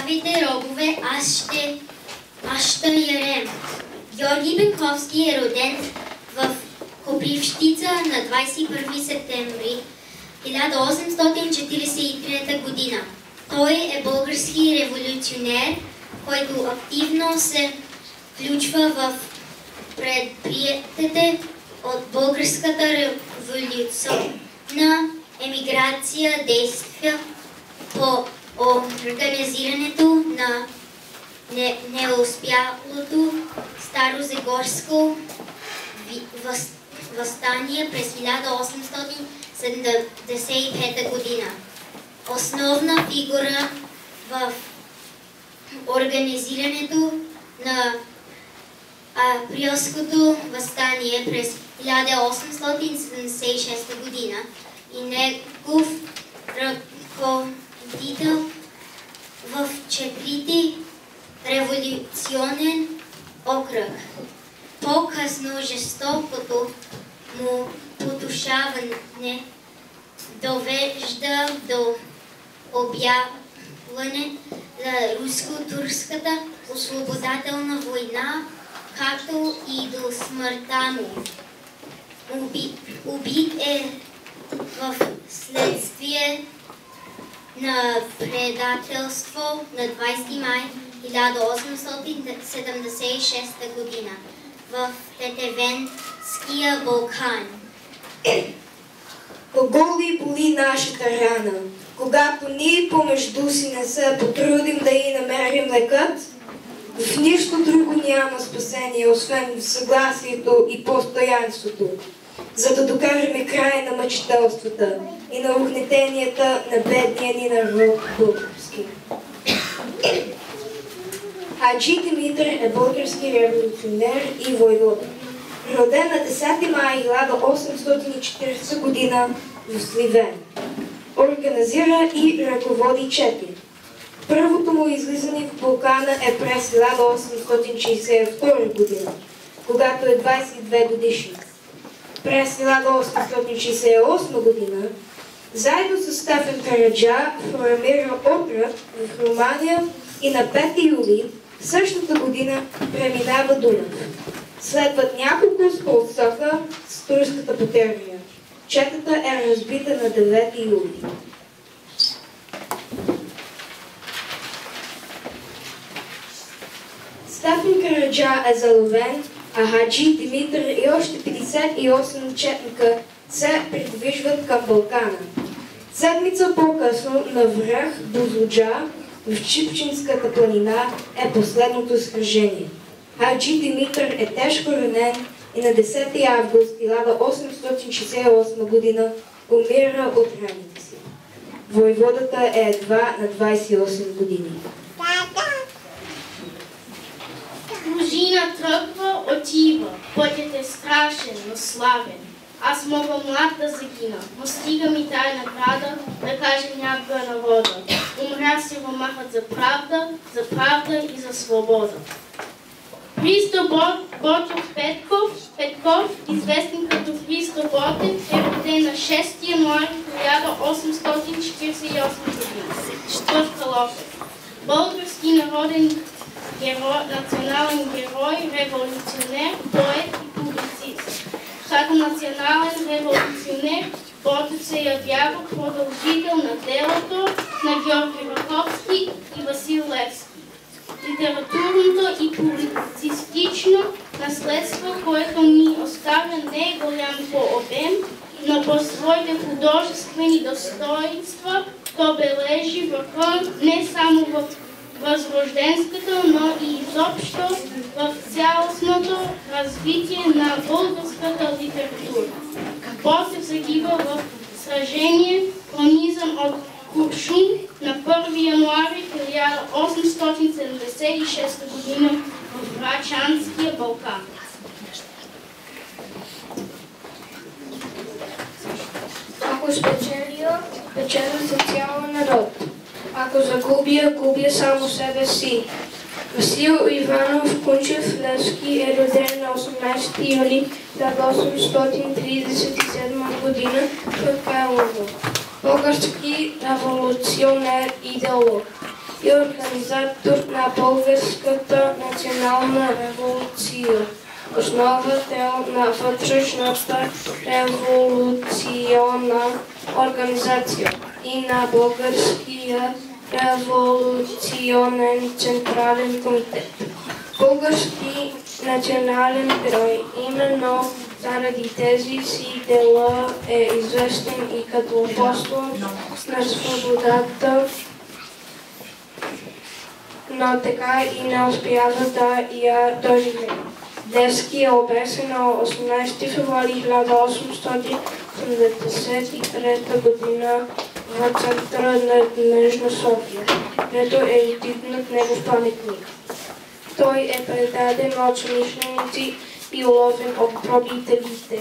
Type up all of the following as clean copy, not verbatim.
Здравейте, робове, аз ще ярем. Георги Бенковски е роден в Копривщица на 21 септември 1843 година. Той е български революционер, който активно се включва в предприетите от българската революционна емиграция действия по организирането на неуспялото Старозагорско въстание през 1875 година. Основна фигура в организирането на Априлското въстание през 1876 година и негов ръководител в четвърти революционен окръг. По-късно жестокото му потушаване довежда до обявяване на руско-турската освободителна война, както и до смъртта му. Убит е в следствие на предателство на 20 май 1876 година в Тетевенския Балкан. Кого ли боли нашата рана, когато ние помежду си не се потрудим да й намерим лекът? В нищо друго няма спасение, освен в съгласието и постоянството, за да докажем край на мъчителствата и на угнетенията на бедния ни народ български. Хаджи Димитър е български революционер и войвода. Роден на 10 май 1840 година в Сливен. Организира и ръководи чети. Първото му излизане в Балкана е през 1862 година, когато е 22 годишен. През 1868 година, заедно с Стефан Караджа, формира отряд в Румъния и на 5 юли същата година преминава Дунав. Следват няколко сблъсъка с турската потерния. Четата е разбита на 9 юли. Стефан Караджа е заловен, а Хаджи Димитър и още 58 четника се придвижват към Балкана. Седмица по-късно на връх Бузлуджа в Чипчинската планина е последното сражение. Хаджи Димитър е тежко ранен и на 10 август 1868 година умира от раните си. Войводата е едва на 28 години. Дружина тръгва, отива. Пътят е страшен, но славен. Аз мога млад да загина, но стига ми тая награда да каже някога народа. Умря си го махат за правда и за свобода. Христо Ботев Петков, известен като Христо Ботев, е роден на 6 януари 1848 година в Калофер. Български народен герой, национален герой, революционер, поет и публицист. Като национален революционер Ботев се явява продължител на делото на Георги Раковски и Васил Левски. Литературното и публицистично наследство, което ни оставя, не е голям по обем, но по своите художествени достоинства то бележи върха не само в възрожденската, но и изобщо в цялостното развитие на българската литература. Ботев загива в сражение хронизъм от Куршум на 1 януари 1876 година в Врачанския Балкан. Ако спечеля, печеля за цял народ. Ако губя само себе си. Васил Иванов Кунчев Левски е роден на 18 юли 1837 година в Кайлово. Български революционер идеолог. и организатор на Българската национална революция. Основател на вътрешната революционна организация и на Българския революционен централен комитет. Български национален герой. Именно заради тези си дела е известен и като апостол на свободата, но така и не успява да я доживее. Левски е обесен на 18 февруари 1883 година в центъра на Нижна София, където е издигнат негов паметник. Той е предаден от съмишленици и уловен от пробителите.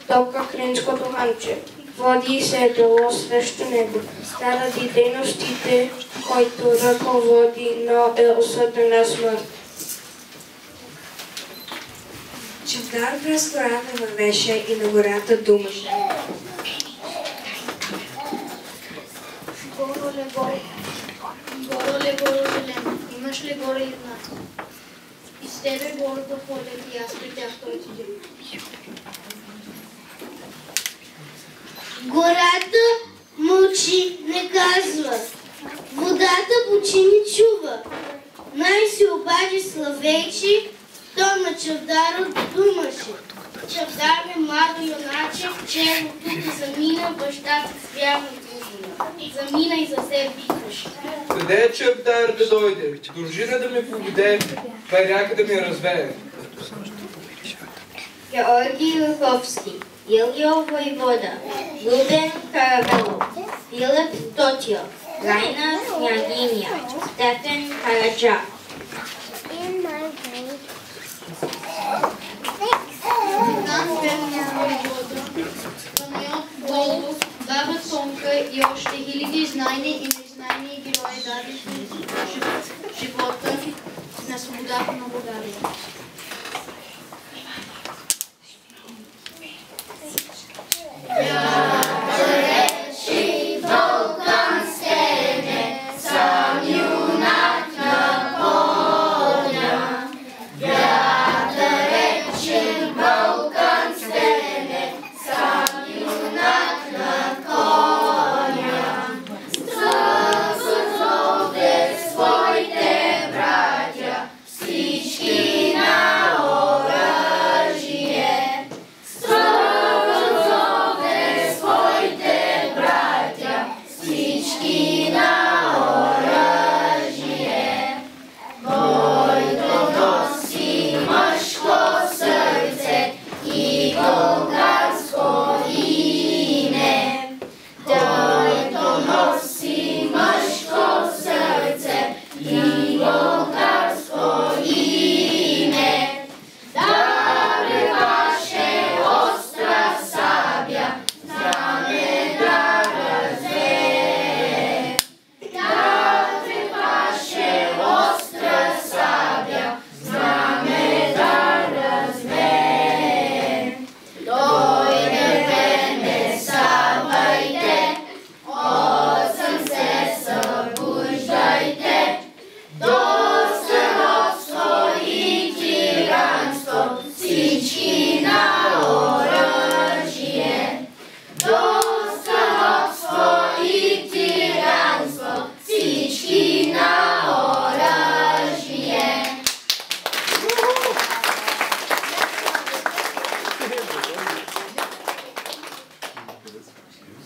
Тока Кринското ханче. Води се дело срещу него заради дейностите, който ръководи, но е осъден на смърт. Чавдар през гората вървеше и на гората думаше. Гороле, имаш ли горе една? И с тебе гората ходят и аз при тях той ти. Гората мълчи, не казва. Водата почти не чува. Най се обади Славейчи, то на Чавдаро думаше. Чавдар бе младо юначе, чело тук замина, бащата с вярната измина. Замина и за себе викаше. Къде е Чавдар да дойде? Дружина да ме поведе, паряка да ме развее. Георги Луховски, Илио Войвода, Любен Каравелов, Филип Тотио, Райна Княгиня, Стефан Караджа. Голов, баба Цонка и още хиляди знайни и незнайни герои дали живота на свободата на България.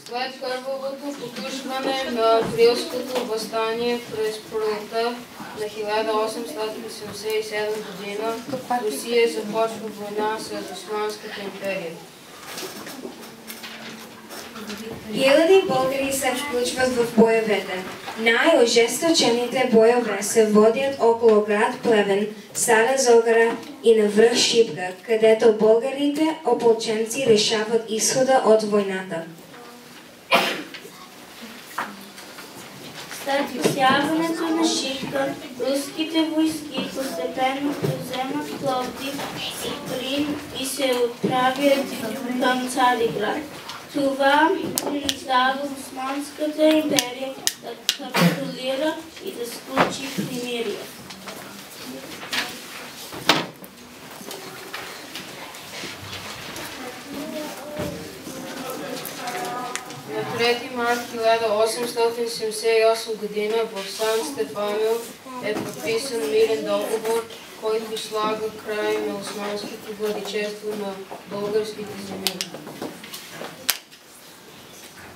След първото потушване на Априлското въстание през пролетта на 1877 година, Русия започва война с Османската империя. Хиляди българи се включват в боевете. Най-ожесточените боеве се водят около град Плевен, Стара Загора и на връх Шипка, където българите опълченци решават изхода от войната. След изсяването на Шипка, руските войски постепенно превземат Пловдив и Клин и се отправят към Цариград. Това принуждава Османската империя да капитулира изолира и да сключи примирие. На 3 март 1878 година в Сан Стефано е подписан мирен договор, който слага край на османското владичество на българските земи.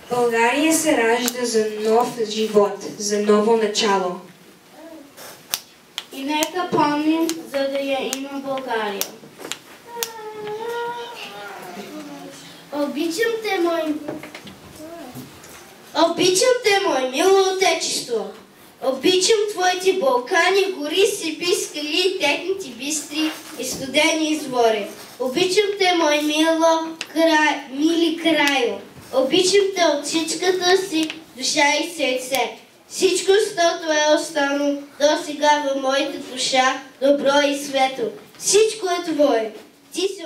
България се ражда за нов живот, за ново начало. И нека помним, за да я има България. Обичам те, мое мило отечество. Обичам твоите Балкани, гори, сипи, скали и техните бистри и студени извори. Обичам те, мой мили крайо. Обичам те от всичката си душа и сърце. Всичко, защото е останало до сега в моята душа, добро и светло. Всичко е твое. Ти си